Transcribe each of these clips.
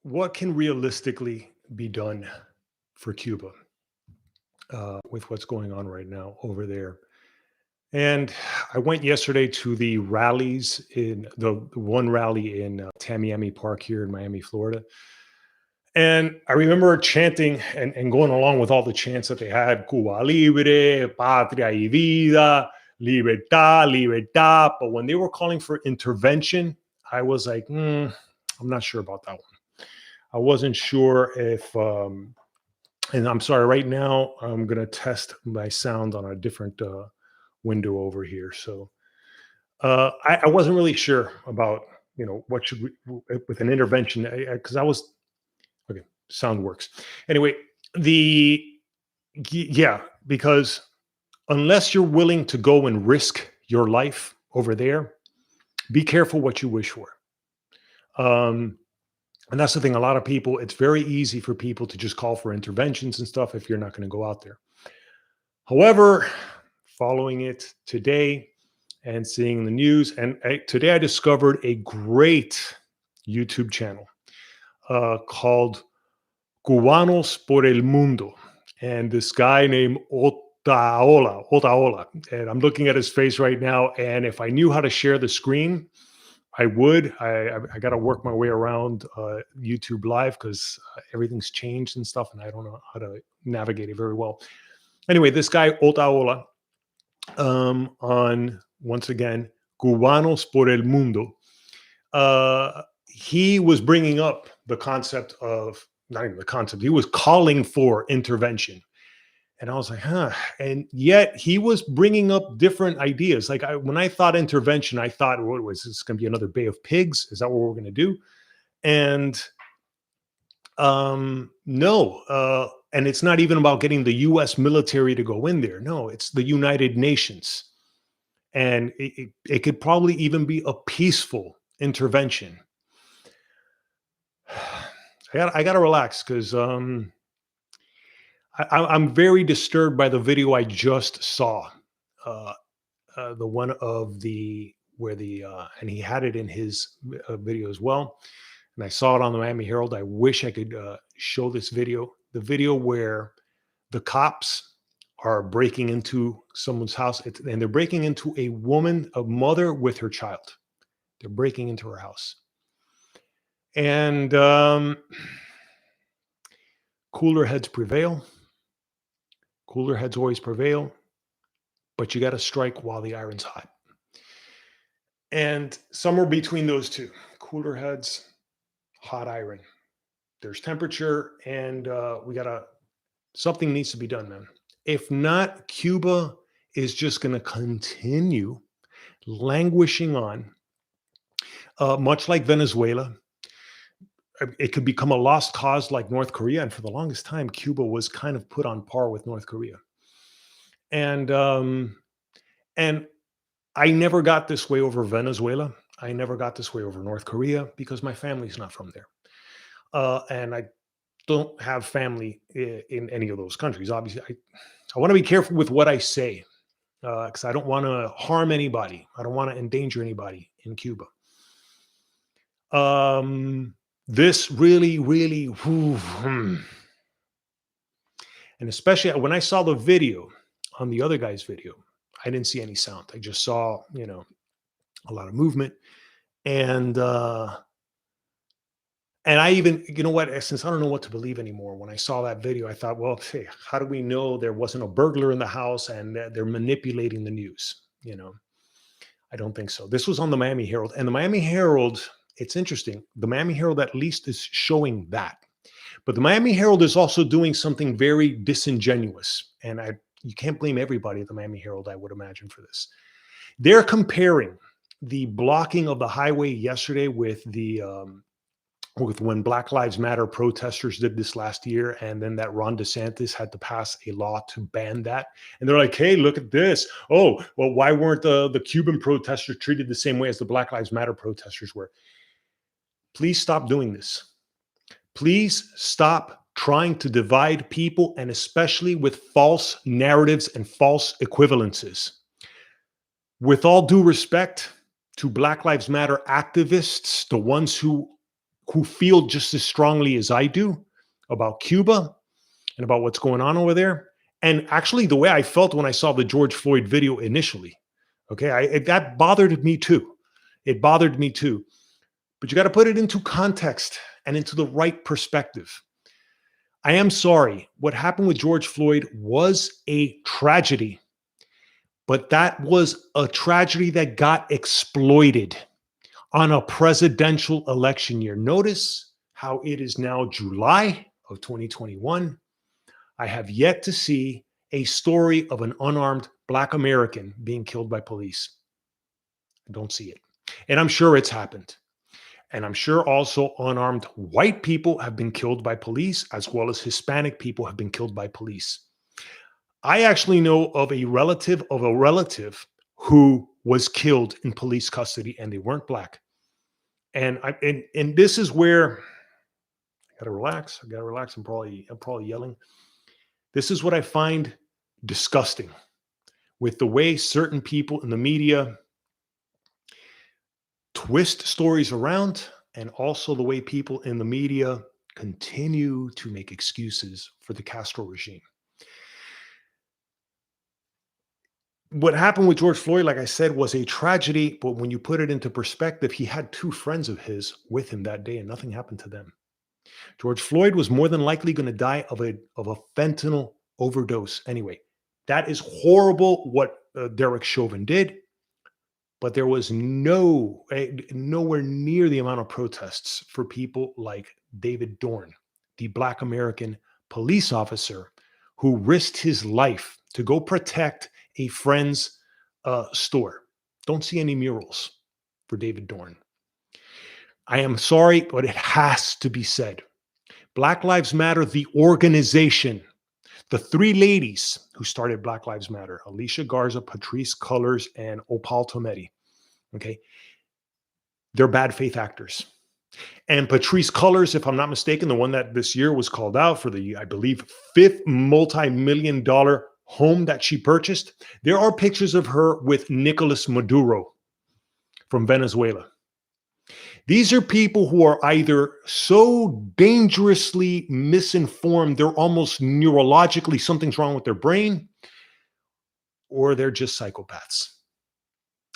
what can realistically be done for Cuba with what's going on right now over there? And I went yesterday to the rallies in the one rally in Tamiami Park here in Miami, Florida. And I remember chanting and going along with all the chants that they had: Cuba Libre, Patria y Vida, Libertad, Libertad. But when they were calling for intervention, I was like, I'm not sure about that one. I wasn't sure if, and I'm sorry, right now I'm going to test my sound on a different window over here. So I wasn't really sure about, what should we, with an intervention, because I was, okay, sound works. Anyway, the, yeah, because unless you're willing to go and risk your life over there, be careful what you wish for. Um, And that's the thing. A lot of people, it's very easy for people to just call for interventions and stuff if you're not going to go out there. However, following it today and seeing the news, and today I discovered a great YouTube channel called Cubanos por el Mundo. And this guy named Otaola. And I'm looking at his face right now. And if I knew how to share the screen, I would. I got to work my way around YouTube Live because everything's changed and stuff, and I don't know how to navigate it very well. Anyway, this guy Otaola, on once again Cubanos por el Mundo, he was bringing up the concept of, not even the concept. He was calling for intervention. And I was like, huh. And yet he was bringing up different ideas. Like when I thought intervention, I thought, what was this going to be, another Bay of Pigs? Is that what we're going to do? And no. And it's not even about getting the U.S. military to go in there. No, it's the United Nations. And it could probably even be a peaceful intervention. I got to relax because I'm very disturbed by the video I just saw. The one of the where the and he had it in his video as well, and I saw it on the Miami Herald. I wish I could show this video. The video where the cops are breaking into someone's house, and they're breaking into a mother with her child. They're breaking into her house, and cooler heads prevail. Cooler heads always prevail, but you got to strike while the iron's hot. And somewhere between those two, cooler heads, hot iron. There's temperature, and something needs to be done, man. If not, Cuba is just going to continue languishing on, much like Venezuela. It could become a lost cause like North Korea. And for the longest time, Cuba was kind of put on par with North Korea. And I never got this way over Venezuela. I never got this way over North Korea because my family's not from there. And I don't have family in any of those countries. Obviously, I want to be careful with what I say because I don't want to harm anybody. I don't want to endanger anybody in Cuba. This really, really, and especially when I saw the video on the other guy's video, I didn't see any sound. I just saw, a lot of movement. And I even, since I don't know what to believe anymore, when I saw that video, I thought, well, hey, how do we know there wasn't a burglar in the house and they're manipulating the news? I don't think so. This was on the Miami Herald, and the Miami Herald, it's interesting. The Miami Herald at least is showing that. But the Miami Herald is also doing something very disingenuous. And you can't blame everybody at the Miami Herald, I would imagine, for this. They're comparing the blocking of the highway yesterday with with when Black Lives Matter protesters did this last year, and then that Ron DeSantis had to pass a law to ban that. And they're like, hey, look at this. Oh, well, why weren't the Cuban protesters treated the same way as the Black Lives Matter protesters were? Please stop doing this. Please stop trying to divide people, and especially with false narratives and false equivalences. With all due respect to Black Lives Matter activists, the ones who who feel just as strongly as I do about Cuba and about what's going on over there. And actually, the way I felt when I saw the George Floyd video initially, okay, that bothered me too. It bothered me too. But you got to put it into context and into the right perspective. I am sorry. What happened with George Floyd was a tragedy, but that was a tragedy that got exploited on a presidential election year. Notice how it is now July of 2021. I have yet to see a story of an unarmed Black American being killed by police. I don't see it. And I'm sure it's happened. And I'm sure also unarmed white people have been killed by police, as well as Hispanic people have been killed by police. I actually know of a relative who was killed in police custody, and they weren't Black. And this is where I gotta relax. I gotta relax. I'm probably yelling. This is what I find disgusting with the way certain people in the media twist stories around, and also the way people in the media continue to make excuses for the Castro regime. What happened with George Floyd, like I said, was a tragedy, but when you put it into perspective, he had two friends of his with him that day and nothing happened to them. George Floyd was more than likely going to die of a fentanyl overdose anyway. That is horrible what Derek Chauvin did, but there was nowhere near the amount of protests for people like David Dorn, the Black American police officer who risked his life to go protect a friend's store. Don't see any murals for David Dorn. I am sorry, but it has to be said. Black Lives Matter, the organization, the three ladies who started Black Lives Matter, Alicia Garza, Patrice Cullors, and Opal Tometi, okay, they're bad faith actors. And Patrice Cullors, if I'm not mistaken, the one that this year was called out for the, I believe, fifth multi-million-dollar home that she purchased, there are pictures of her with Nicolas Maduro from Venezuela. These are people who are either so dangerously misinformed, they're almost neurologically, something's wrong with their brain, or they're just psychopaths.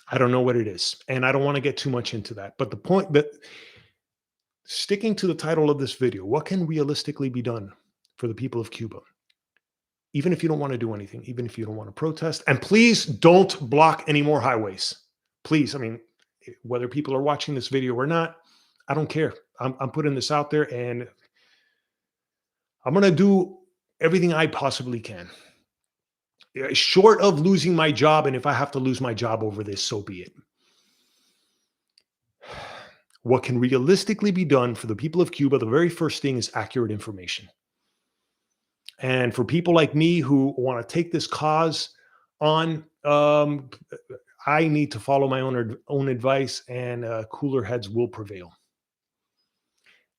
I don't know what it is. And I don't want to get too much into that. But the point that, sticking to the title of this video, what can realistically be done for the people of Cuba? Even if you don't want to do anything, even if you don't want to protest, and please don't block any more highways. Please, I mean, whether people are watching this video or not, I don't care. I'm putting this out there and I'm going to do everything I possibly can. Short of losing my job, and if I have to lose my job over this, so be it. What can realistically be done for the people of Cuba? The very first thing is accurate information. And for people like me who want to take this cause on, I need to follow my own advice, and cooler heads will prevail.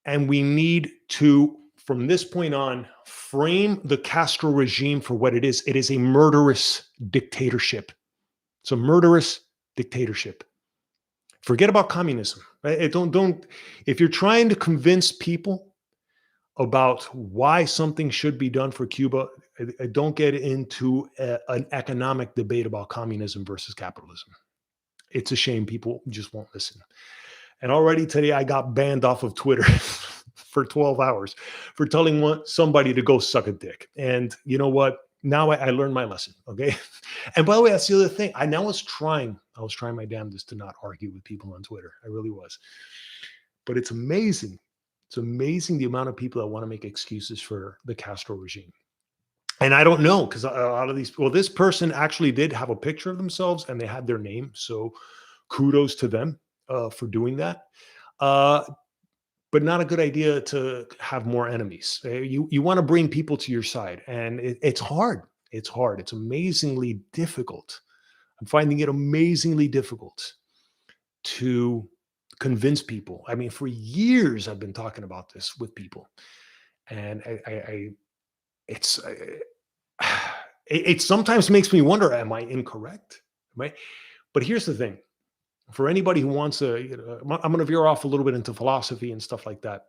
And we need to, from this point on, frame the Castro regime for what it is. It is a murderous dictatorship. It's a murderous dictatorship. Forget about communism. Right? Don't. If you're trying to convince people about why something should be done for Cuba, don't get into an economic debate about communism versus capitalism. It's a shame people just won't listen. And already today I got banned off of Twitter for 12 hours for telling somebody to go suck a dick. And you know what? Now I learned my lesson. Okay. And by the way, that's the other thing. I was trying my damnedest to not argue with people on Twitter. I really was. But it's amazing. It's amazing the amount of people that want to make excuses for the Castro regime. And I don't know, because a lot of these, well, this person actually did have a picture of themselves and they had their name. So kudos to them for doing that. But not a good idea to have more enemies. You want to bring people to your side, and it's hard. It's hard. It's amazingly difficult. I'm finding it amazingly difficult to convince people. I mean, for years I've been talking about this with people, and it sometimes makes me wonder: am I incorrect? Right? But here's the thing: For anybody who wants to, I'm going to veer off a little bit into philosophy and stuff like that,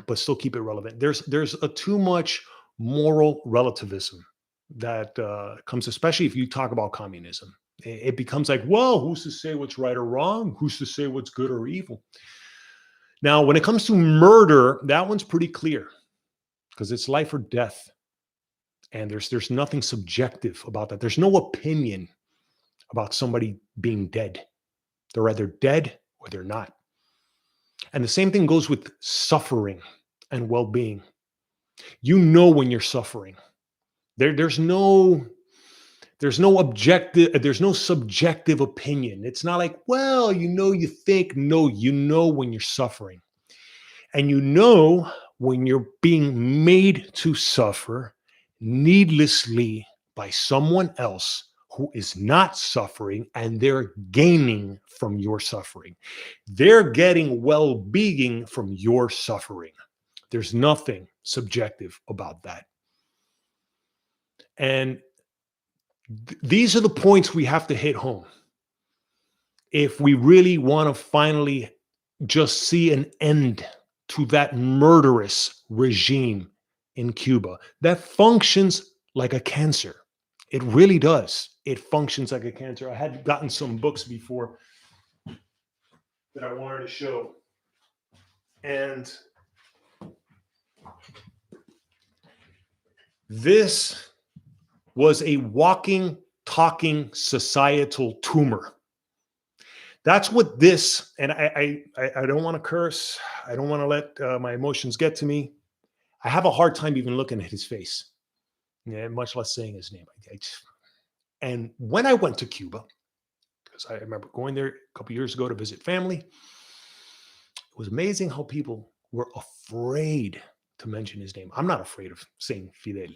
but still keep it relevant. There's a too much moral relativism that comes, especially if you talk about communism. It becomes like, well, who's to say what's right or wrong? Who's to say what's good or evil? Now, when it comes to murder, that one's pretty clear because it's life or death, and there's nothing subjective about that. There's no opinion about somebody being dead. They're either dead or they're not. And the same thing goes with suffering and well-being. You know when you're suffering. There's no objective, there's no subjective opinion. It's not like, well, you think. No, you know when you're suffering. And you know when you're being made to suffer needlessly by someone else who is not suffering, and they're gaining from your suffering. They're getting well-being from your suffering. There's nothing subjective about that. And these are the points we have to hit home if we really want to finally just see an end to that murderous regime in Cuba that functions like a cancer. It really does. It functions like a cancer. I had gotten some books before that I wanted to show. And this was a walking, talking societal tumor. That's what this, and I don't want to curse. I don't want to let my emotions get to me. I have a hard time even looking at his face, much less saying his name. And when I went to Cuba, because I remember going there a couple years ago to visit family, it was amazing how people were afraid to mention his name. I'm not afraid of saying Fidel.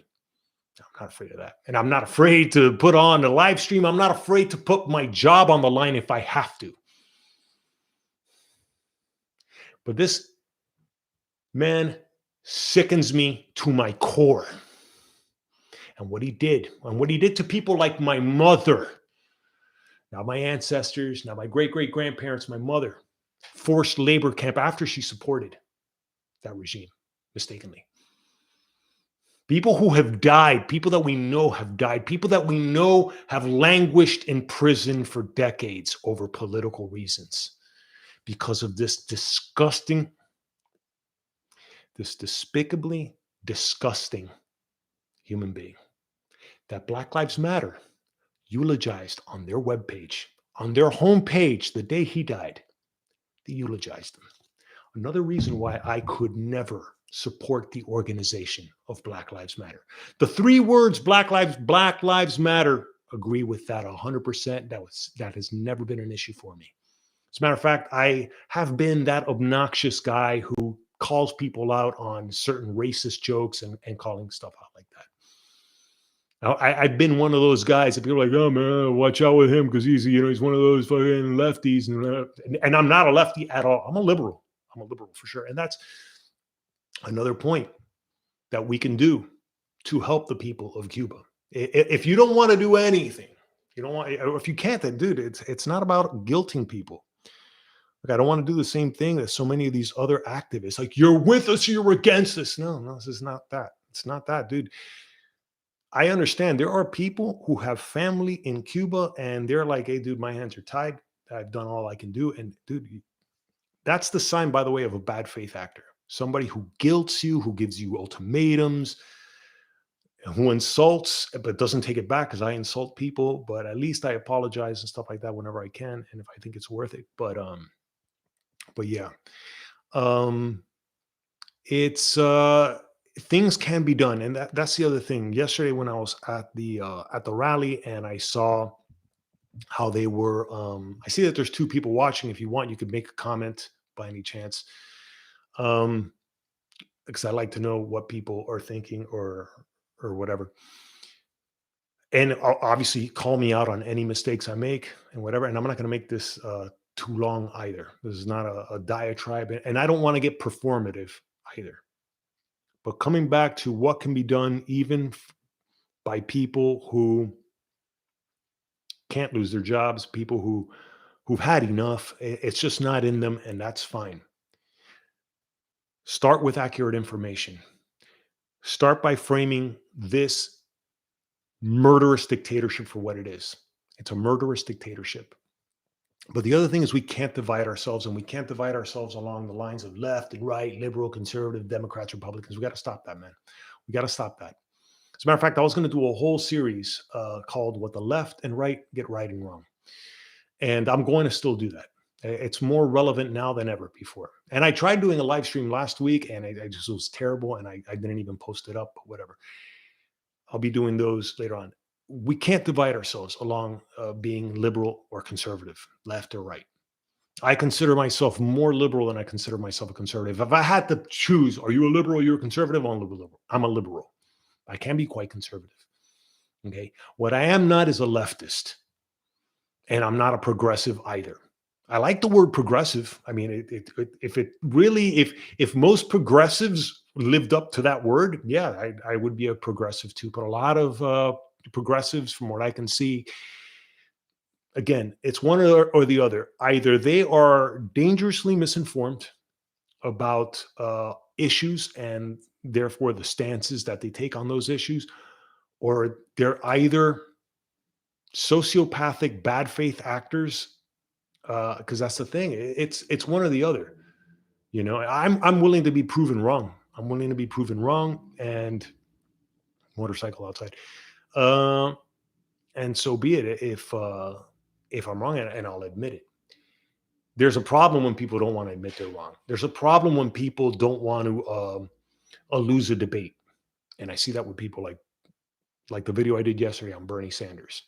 I'm not afraid of that. And I'm not afraid to put on a live stream. I'm not afraid to put my job on the line if I have to. But this man sickens me to my core. And what he did to people like my mother, now my ancestors, now my great-great-grandparents, my mother, forced labor camp after she supported that regime mistakenly. People who have died, people that we know have died, people that we know have languished in prison for decades over political reasons because of this despicably disgusting human being that Black Lives Matter eulogized on their webpage, on their homepage the day he died. They eulogized him. Another reason why I could never support the organization of Black Lives Matter. The three words Black Lives Matter, agree with that 100%. That has never been an issue for me. As a matter of fact, I have been that obnoxious guy who calls people out on certain racist jokes and calling stuff out like that. Now, I've been one of those guys that people are like, oh man, watch out with him because he's one of those fucking lefties. And I'm not a lefty at all. I'm a liberal. I'm a liberal for sure. And that's another point that we can do to help the people of Cuba. If you don't want to do anything, or if you can't, then dude, it's not about guilting people. Like, I don't want to do the same thing that so many of these other activists, like, you're with us or you're against us. No, this is not that. It's not that, dude. I understand there are people who have family in Cuba and they're like, hey, dude, my hands are tied. I've done all I can do. And dude, that's the sign, by the way, of a bad faith actor. Somebody who guilts you, who gives you ultimatums, who insults, but doesn't take it back, because I insult people, but at least I apologize and stuff like that whenever I can, and if I think it's worth it. But yeah. It's things can be done. And that's the other thing. Yesterday when I was at the rally and I saw how they were, I see that there's two people watching. If you want, you could make a comment by any chance. Because I like to know what people are thinking or whatever. And obviously call me out on any mistakes I make and whatever. And I'm not going to make this too long either. This is not a diatribe. And I don't want to get performative either. But coming back to what can be done even by people who can't lose their jobs, people who who've had enough. It's just not in them, and that's fine. Start with accurate information. Start by framing this murderous dictatorship for what it is. It's a murderous dictatorship. But the other thing is we can't divide ourselves, and we can't divide ourselves along the lines of left and right, liberal, conservative, Democrats, Republicans. We got to stop that, man. We got to stop that. As a matter of fact, I was going to do a whole series called What the Left and Right Get Right and Wrong. And I'm going to still do that. It's more relevant now than ever before. And I tried doing a live stream last week, and I just was terrible, and I didn't even post it up, but whatever. I'll be doing those later on. We can't divide ourselves along being liberal or conservative, left or right. I consider myself more liberal than I consider myself a conservative. If I had to choose, are you a liberal or you're a conservative? I'm a liberal. I'm a liberal. I can be quite conservative. Okay. What I am not is a leftist, and I'm not a progressive either. I like the word progressive. I mean, if most progressives lived up to that word, yeah, I would be a progressive too. But a lot of progressives, from what I can see, again, it's one or the other. Either they are dangerously misinformed about issues and therefore the stances that they take on those issues, or they're either sociopathic, bad faith actors. Because that's the thing. It's one or the other. You know, I'm willing to be proven wrong. I'm willing to be proven wrong. And motorcycle outside. And so be it. If I'm wrong, and I'll admit it. There's a problem when people don't want to admit they're wrong. There's a problem when people don't want to lose a debate. And I see that with people like the video I did yesterday on Bernie Sanders.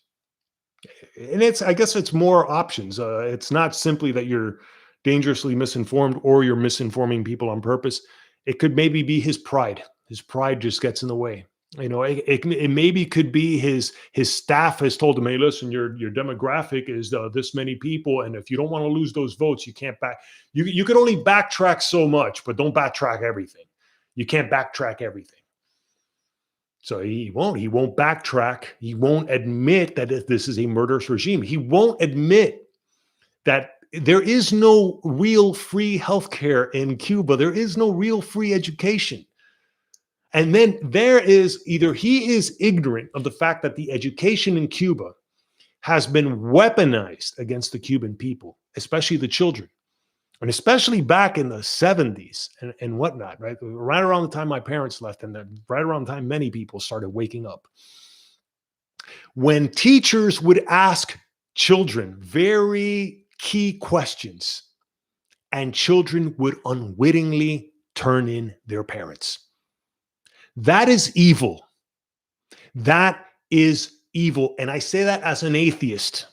And I guess it's more options. It's not simply that you're dangerously misinformed or you're misinforming people on purpose. It could maybe be his pride. His pride just gets in the way. You know, it maybe could be his staff has told him, hey, listen, your demographic is this many people, and if you don't want to lose those votes, you can't back. You can only backtrack so much, but don't backtrack everything. You can't backtrack everything. So he won't backtrack. He won't admit that this is a murderous regime. He won't admit that there is no real free healthcare in Cuba. There is no real free education. And then there is either he is ignorant of the fact that the education in Cuba has been weaponized against the Cuban people, especially the children. And especially back in the 70s and whatnot, right? Right around the time my parents left, and right around the time many people started waking up. When teachers would ask children very key questions, and children would unwittingly turn in their parents. That is evil. That is evil. And I say that as an atheist.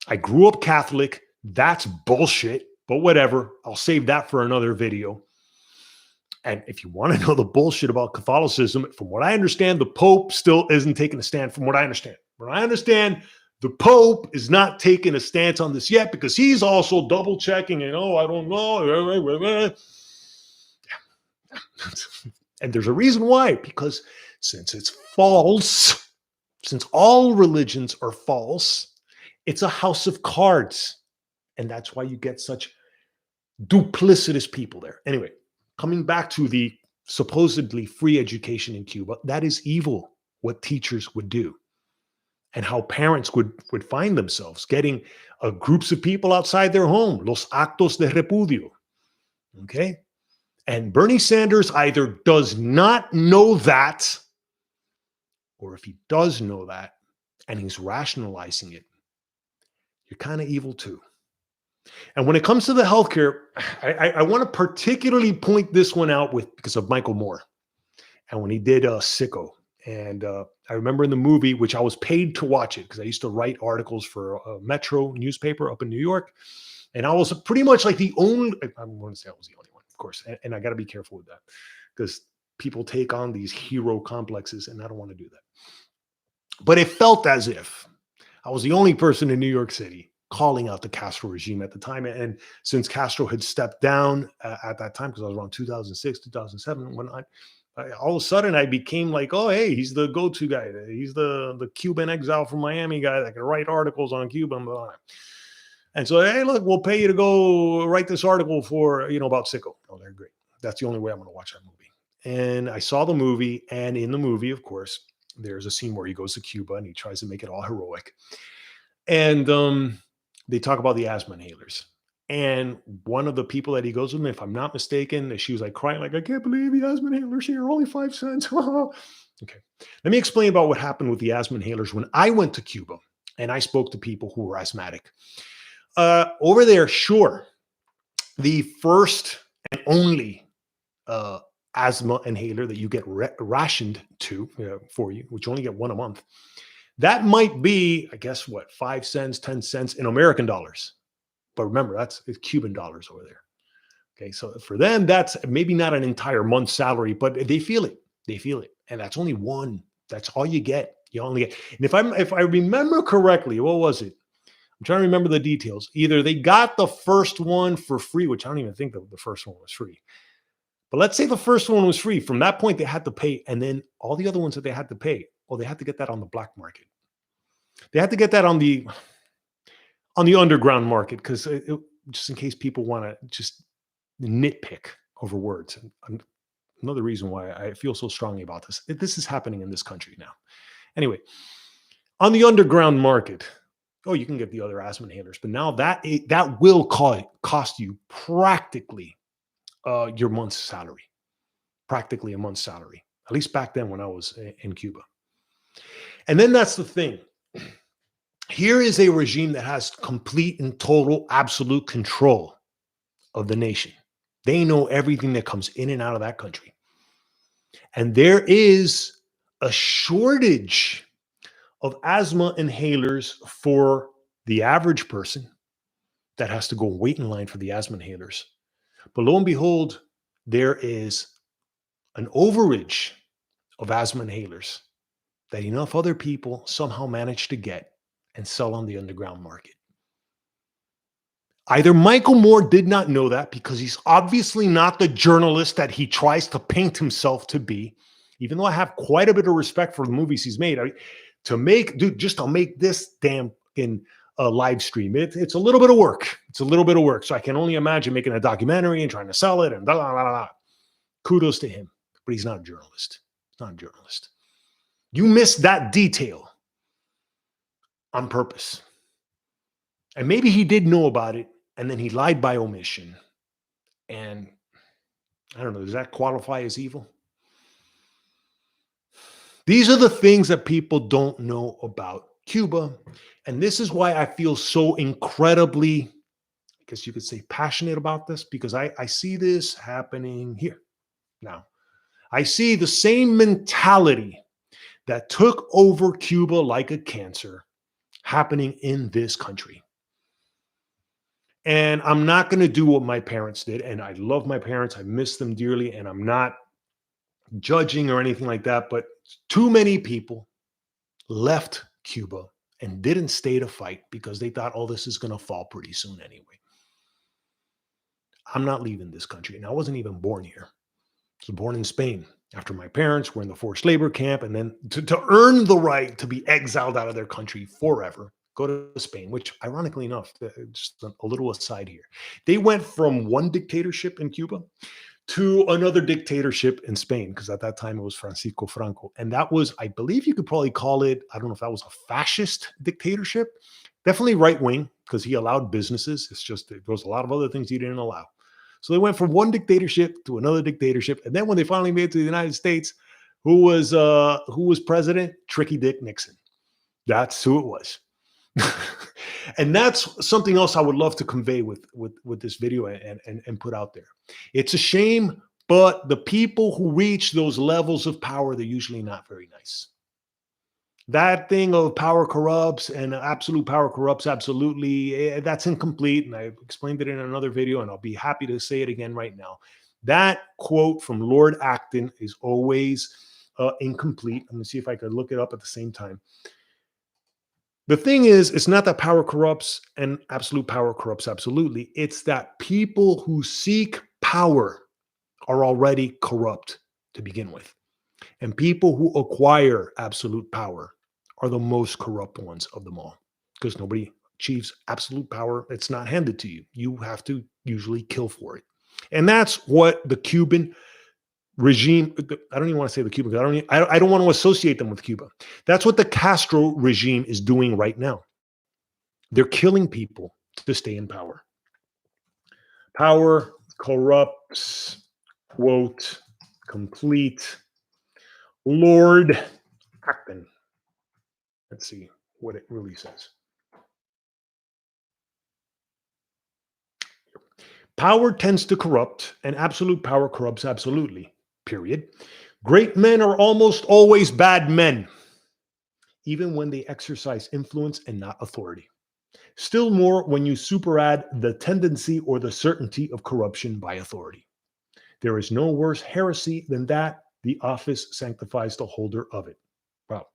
I grew up Catholic. That's bullshit. But whatever, I'll save that for another video. And if you want to know the bullshit about Catholicism, from what I understand, the Pope still isn't taking a stand. From what I understand, the Pope is not taking a stance on this yet because he's also double checking. And I don't know. And there's a reason why. Because since it's false, since all religions are false, it's a house of cards. And that's why you get such duplicitous people there. Anyway, coming back to the supposedly free education in Cuba, that is evil, what teachers would do. And how parents would find themselves getting groups of people outside their home, los actos de repudio. Okay? And Bernie Sanders either does not know that, or if he does know that, and he's rationalizing it, you're kind of evil too. And when it comes to the healthcare, I want to particularly point this one out because of Michael Moore and when he did Sicko. And I remember in the movie, which I was paid to watch it because I used to write articles for a Metro newspaper up in New York. And I was pretty much like the only, I wouldn't say I was the only one, of course. And I got to be careful with that because people take on these hero complexes and I don't want to do that. But it felt as if I was the only person in New York City calling out the Castro regime at the time. And since Castro had stepped down at that time, because I was around 2006, 2007, when all of a sudden I became like, oh, hey, he's the go-to guy. He's the Cuban exile from Miami guy that can write articles on Cuba. And so, hey, look, we'll pay you to go write this article for, about sicko. Oh, they're great. That's the only way I'm going to watch that movie. And I saw the movie, and in the movie, of course, there's a scene where he goes to Cuba and he tries to make it all heroic. And they talk about the asthma inhalers. And one of the people that he goes with, if I'm not mistaken, she was like crying, like, I can't believe the asthma inhalers here, only 5 cents. Okay. Let me explain about what happened with the asthma inhalers when I went to Cuba and I spoke to people who were asthmatic. Over there, sure, the first and only asthma inhaler that you get rationed to for you, which you only get one a month, that might be, I guess, what, 5 cents, 10 cents in American dollars. But remember, it's Cuban dollars over there. Okay, so for them, that's maybe not an entire month's salary, but they feel it. They feel it, and that's only one. That's all you get. You only get. And if I remember correctly, what was it? I'm trying to remember the details. Either they got the first one for free, which I don't even think the first one was free. But let's say the first one was free. From that point, they had to pay, and then all the other ones that they had to pay, they had to get that on the black market. They had to get that on the underground market because just in case people want to just nitpick over words. And another reason why I feel so strongly about this. This is happening in this country now. Anyway, on the underground market, you can get the other asthma inhalers, but now that will cost you practically your month's salary, practically a month's salary, at least back then when I was in Cuba. And then that's the thing. Here is a regime that has complete and total absolute control of the nation. They know everything that comes in and out of that country. And there is a shortage of asthma inhalers for the average person that has to go wait in line for the asthma inhalers. But lo and behold, there is an overage of asthma inhalers that enough other people somehow manage to get and sell on the underground market. Either Michael Moore did not know that because he's obviously not the journalist that he tries to paint himself to be, even though I have quite a bit of respect for the movies he's made. To make this damn live stream, it's a little bit of work. It's a little bit of work. So I can only imagine making a documentary and trying to sell it and blah, blah, blah, blah. Kudos to him, but he's not a journalist. He's not a journalist. You missed that detail on purpose. And maybe he did know about it, and then he lied by omission. And I don't know, does that qualify as evil? These are the things that people don't know about Cuba. And this is why I feel so incredibly, I guess you could say, passionate about this, because I see this happening here now. I see the same mentality that took over Cuba like a cancer happening in this country. And I'm not going to do what my parents did. And I love my parents. I miss them dearly. And I'm not judging or anything like that. But too many people left Cuba and didn't stay to fight because they thought, this is going to fall pretty soon anyway. I'm not leaving this country. And I wasn't even born here. I was born in Spain after my parents were in the forced labor camp. And then to earn the right to be exiled out of their country forever, go to Spain, which ironically enough, just a little aside here, they went from one dictatorship in Cuba to another dictatorship in Spain, because at that time it was Francisco Franco. And that was, I believe you could probably call it, I don't know if that was a fascist dictatorship, definitely right wing, because he allowed businesses. It's just, there was a lot of other things he didn't allow. So they went from one dictatorship to another dictatorship. And then when they finally made it to the United States, who was president? Tricky Dick Nixon. That's who it was. And that's something else I would love to convey with this video and put out there. It's a shame, but the people who reach those levels of power, they're usually not very nice. That thing of power corrupts and absolute power corrupts absolutely, that's incomplete. And I explained it in another video, and I'll be happy to say it again right now. That quote from Lord Acton is always incomplete. I'm going to see if I could look it up at the same time. The thing is, it's not that power corrupts and absolute power corrupts absolutely. It's that people who seek power are already corrupt to begin with. And people who acquire absolute power are the most corrupt ones of them all, because nobody achieves absolute power, it's not handed to you. You have to usually kill for it. And that's what the Cuban regime, I don't even want to say the Cuban, I don't want to associate them with Cuba. That's what the Castro regime is doing right now. They're killing people to stay in power. Power corrupts, quote, complete Lord Acton. Let's see what it really says. Power tends to corrupt, and absolute power corrupts absolutely, period. Great men are almost always bad men, even when they exercise influence and not authority. Still more when you superadd the tendency or the certainty of corruption by authority. There is no worse heresy than that the office sanctifies the holder of it. Wow,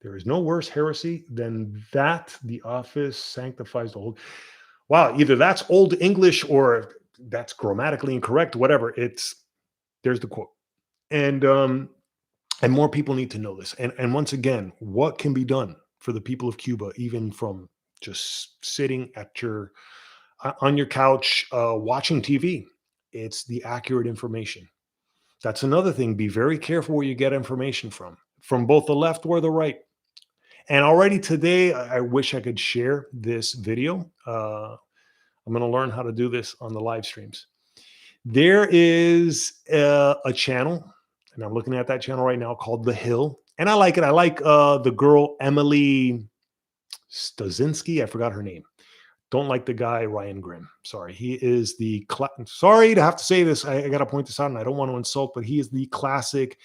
there is no worse heresy than that the office sanctifies the holder. Wow, either that's old English or that's grammatically incorrect, whatever. There's the quote. And more people need to know this. And once again, what can be done for the people of Cuba, even from just sitting at your on your couch watching TV? It's the accurate information. That's another thing. Be very careful where you get information from both the left or the right. And already today, I wish I could share this video. I'm going to learn how to do this on the live streams. There is a channel, and I'm looking at that channel right now, called The Hill. And I like it. I like the girl, Emily Stasinski. I forgot her name. Don't like the guy, Ryan Grimm. Sorry. He is the, sorry to have to say this. I got to point this out, and I don't want to insult, but he is the classic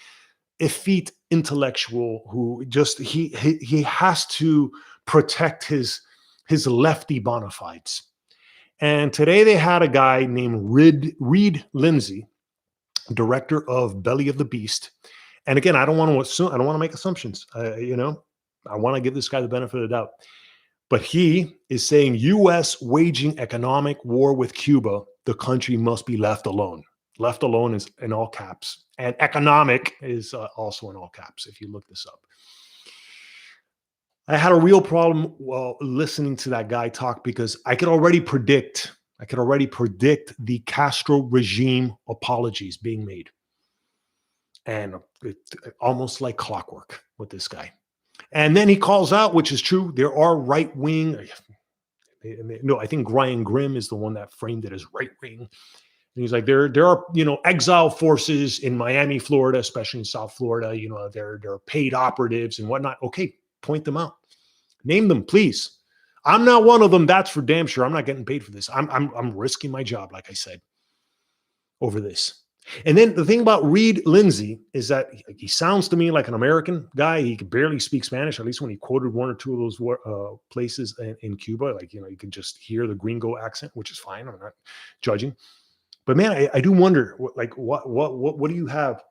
effete intellectual who just, he has to protect his lefty bona fides. And today they had a guy named Reed Lindsay, director of Belly of the Beast. And again, I don't want to assume, I don't want to make assumptions. I want to give this guy the benefit of the doubt. But he is saying U.S. waging economic war with Cuba, the country must be left alone. Left alone is in all caps. And economic is also in all caps, if you look this up. I had a real problem listening to that guy talk because I could already predict the Castro regime apologies being made. And it's almost like clockwork with this guy. And then he calls out, which is true, there are right-wing, no, I think Ryan Grimm is the one that framed it as right-wing. And he's like, there are, exile forces in Miami, Florida, especially in South Florida, there are paid operatives and whatnot. Okay, point them out. Name them, please. I'm not one of them. That's for damn sure. I'm not getting paid for this. I'm risking my job, like I said, over this. And then the thing about Reed Lindsay is that he sounds to me like an American guy. He can barely speak Spanish, at least when he quoted one or two of those places in Cuba. Like, you can just hear the gringo accent, which is fine. I'm not judging. But man, I do wonder, what do you have?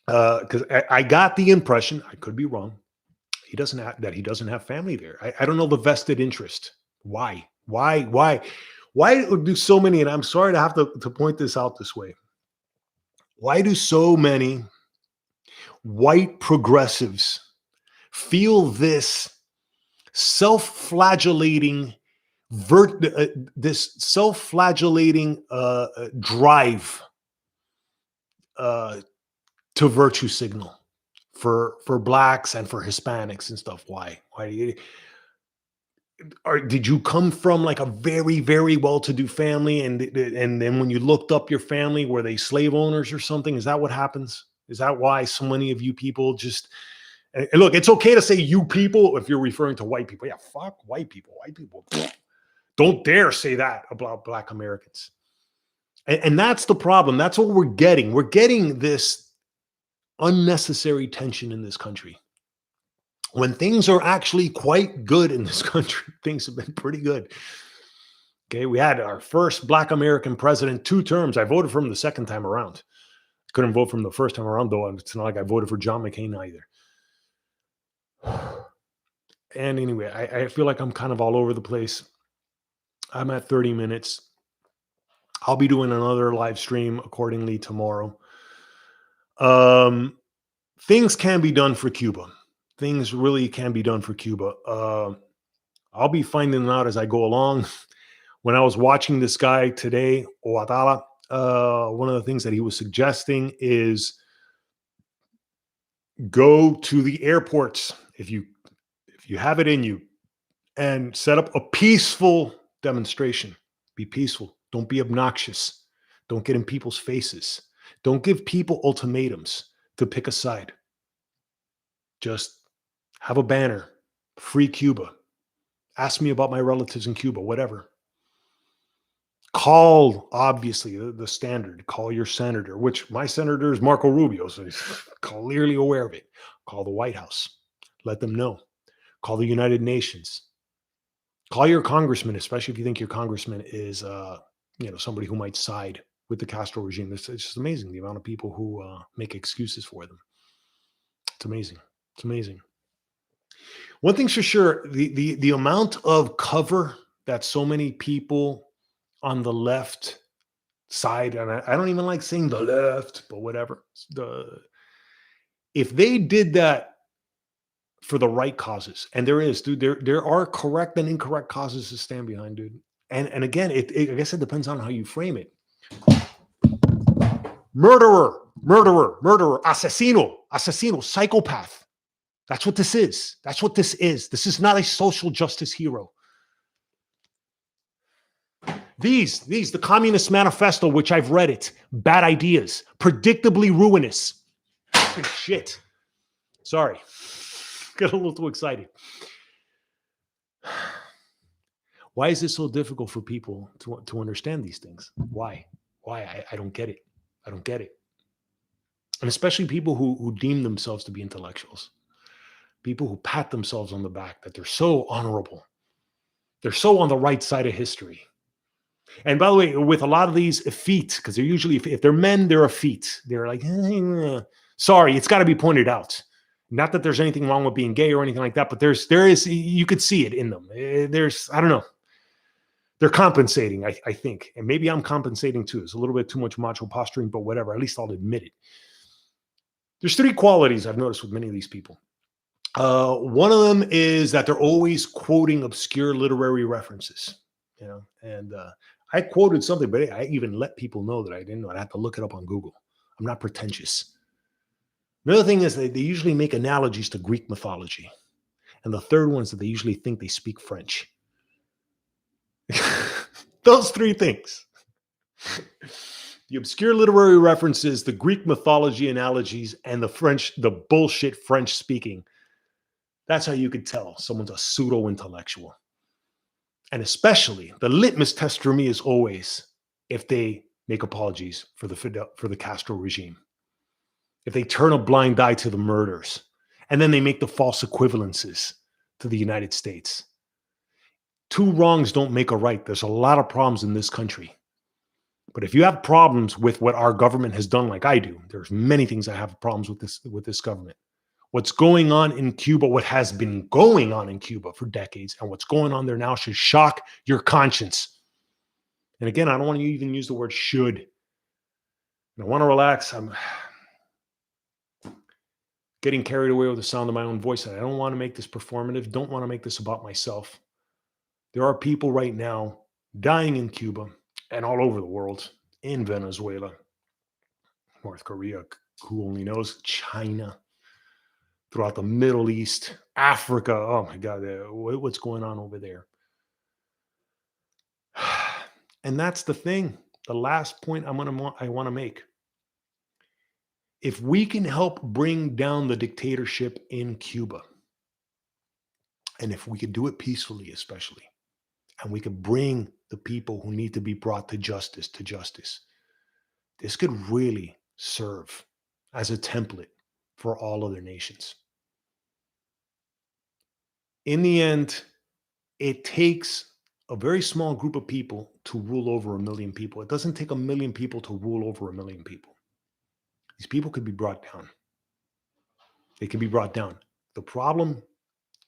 Because I got the impression, I could be wrong, he doesn't have family there. I don't know the vested interest. Why do so many, and I'm sorry to have to point this out this way, why do so many white progressives feel this self-flagellating drive to virtue signal for blacks and for Hispanics and stuff? Why did you come from like a very, very well-to-do family, and then when you looked up your family, were they slave owners or something? Is that what happens? Is that why so many of you people just, and look, it's okay to say you people if you're referring to white people. Yeah, fuck white people. White people, don't dare say that about Black Americans. And that's the problem. That's what we're getting. We're getting this unnecessary tension in this country. When things are actually quite good in this country, things have been pretty good. Okay, we had our first Black American president, 2 terms. I voted for him the second time around. Couldn't vote for him the first time around, though. It's not like I voted for John McCain either. And anyway, I feel like I'm kind of all over the place. I'm at 30 minutes. I'll be doing another live stream accordingly tomorrow. Things can be done for Cuba. things really can be done for Cuba. I'll be finding out as I go along. When I was watching this guy today, Oatala, one of the things that he was suggesting is go to the airports if you have it in you and set up a peaceful demonstration. Be peaceful. Don't be obnoxious. Don't get in people's faces. Don't give people ultimatums to pick a side. Just have a banner, free Cuba. Ask me about my relatives in Cuba, whatever. Call, obviously, the standard. Call your senator, which my senator is Marco Rubio, so he's clearly aware of it. Call the White House. Let them know. Call the United Nations. Call your congressman, especially if you think your congressman is, somebody who might side with the Castro regime. It's just amazing the amount of people who make excuses for them. It's amazing. It's amazing. One thing's for sure, the amount of cover that so many people on the left side, and I don't even like saying the left, but whatever. If they did that for the right causes, and there is, dude, there are correct and incorrect causes to stand behind, dude. And again, I guess it depends on how you frame it. Murderer, asesino, psychopath. That's what this is. That's what this is. This is not a social justice hero. The Communist Manifesto, which I've read it, bad ideas, predictably ruinous. Shit. Sorry. Got a little too excited. Why is it so difficult for people to understand these things? Why? I don't get it. I don't get it. And especially people who deem themselves to be intellectuals. People who pat themselves on the back, that they're so honorable. They're so on the right side of history. And by the way, with a lot of these effete, because they're usually, if they're men, they're effete. They're like, sorry, it's got to be pointed out. Not that there's anything wrong with being gay or anything like that, but there is, you could see it in them. I don't know. They're compensating, I think. And maybe I'm compensating too. It's a little bit too much macho posturing, but whatever. At least I'll admit it. There's three qualities I've noticed with many of these people. One of them is that they're always quoting obscure literary references, and I quoted something, but I even let people know that I didn't know. I had to look it up on Google. I'm not pretentious. Another thing is they usually make analogies to Greek mythology. And the third one is that they usually think they speak French. Those three things. The obscure literary references, the Greek mythology analogies, and the bullshit French speaking. That's how you could tell someone's a pseudo-intellectual. And especially, the litmus test for me is always if they make apologies for the Castro regime. If they turn a blind eye to the murders, and then they make the false equivalences to the United States. Two wrongs don't make a right. There's a lot of problems in this country. But if you have problems with what our government has done, like I do, there's many things I have problems with this government. What's going on in Cuba, what has been going on in Cuba for decades, and what's going on there now should shock your conscience. And again, I don't want to even use the word should. I want to relax. I'm getting carried away with the sound of my own voice. And I don't want to make this performative. Don't want to make this about myself. There are people right now dying in Cuba and all over the world, in Venezuela, North Korea, who only knows, China, throughout the Middle East, Africa. Oh my God, what's going on over there? And that's the thing. The last point I want to make. If we can help bring down the dictatorship in Cuba, and if we could do it peacefully, especially, and we could bring the people who need to be brought to justice, this could really serve as a template for all other nations. In the end, it takes a very small group of people to rule over 1 million people. It doesn't take 1 million people to rule over 1 million people. These people could be brought down. They can be brought down. The problem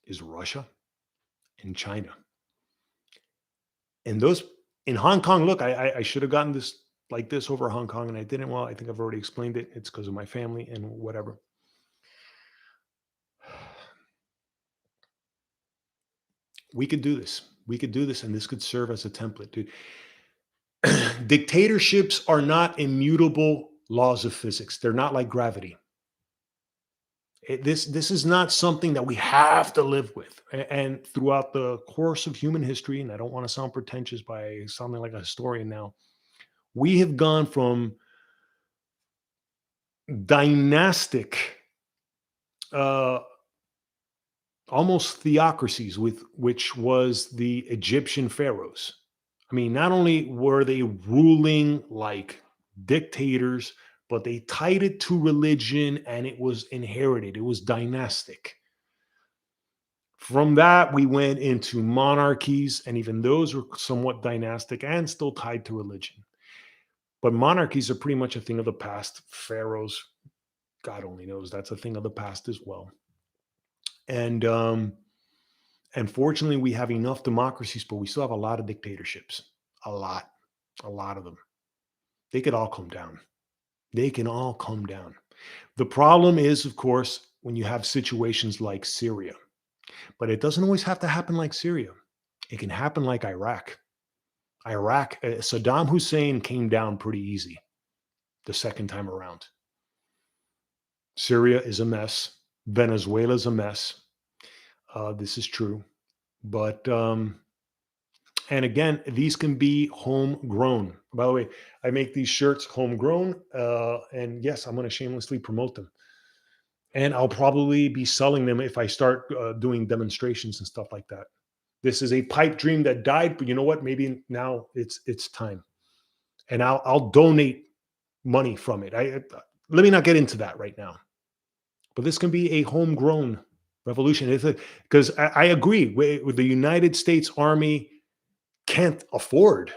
is Russia and China. And those in Hong Kong, look, I should have gotten this like this over Hong Kong, and I didn't. Well, I think I've already explained it. It's because of my family and whatever. We could do this. We could do this, and this could serve as a template, dude. Dictatorships are not immutable laws of physics. They're not like gravity. This is not something that we have to live with. And throughout the course of human history, and I don't want to sound pretentious by sounding like a historian now, we have gone from dynastic, uh, almost theocracies, with which was the Egyptian pharaohs. I mean, not only were they ruling like dictators, but they tied it to religion and it was inherited. It was dynastic. From that, we went into monarchies, and even those were somewhat dynastic and still tied to religion. But monarchies are pretty much a thing of the past. Pharaohs, God only knows that's a thing of the past as well. And fortunately, we have enough democracies, but we still have a lot of dictatorships. A lot, a lot of them. They could all come down. They can all come down. The problem is, of course, when you have situations like Syria, but it doesn't always have to happen like Syria. It can happen like Iraq. Saddam Hussein came down pretty easy the second time around. Syria is a mess. Venezuela is a mess. This is true. But, and again, these can be homegrown. By the way, I make these shirts homegrown. And yes, I'm going to shamelessly promote them. And I'll probably be selling them if I start doing demonstrations and stuff like that. This is a pipe dream that died, but you know what? Maybe now it's time, and I'll donate money from it. Let me not get into that right now, but this can be a homegrown revolution. Because I agree with the United States Army can't afford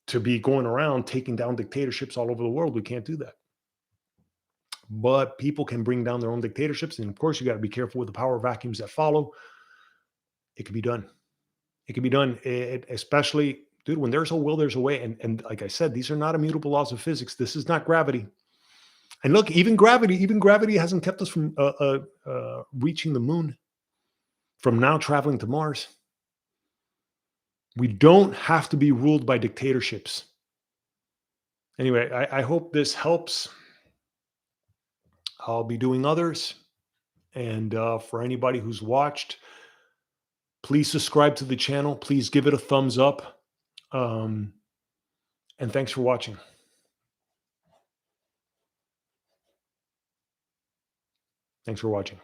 to be going around taking down dictatorships all over the world. We can't do that. But people can bring down their own dictatorships, and of course, you got to be careful with the power vacuums that follow. It can be done. It can be done, especially, dude, when there's a will, there's a way. And like I said, these are not immutable laws of physics. This is not gravity. And look, even gravity hasn't kept us from reaching the moon, from now traveling to Mars. We don't have to be ruled by dictatorships. Anyway, I hope this helps. I'll be doing others. And for anybody who's watched, please subscribe to the channel. Please give it a thumbs up. And thanks for watching. Thanks for watching.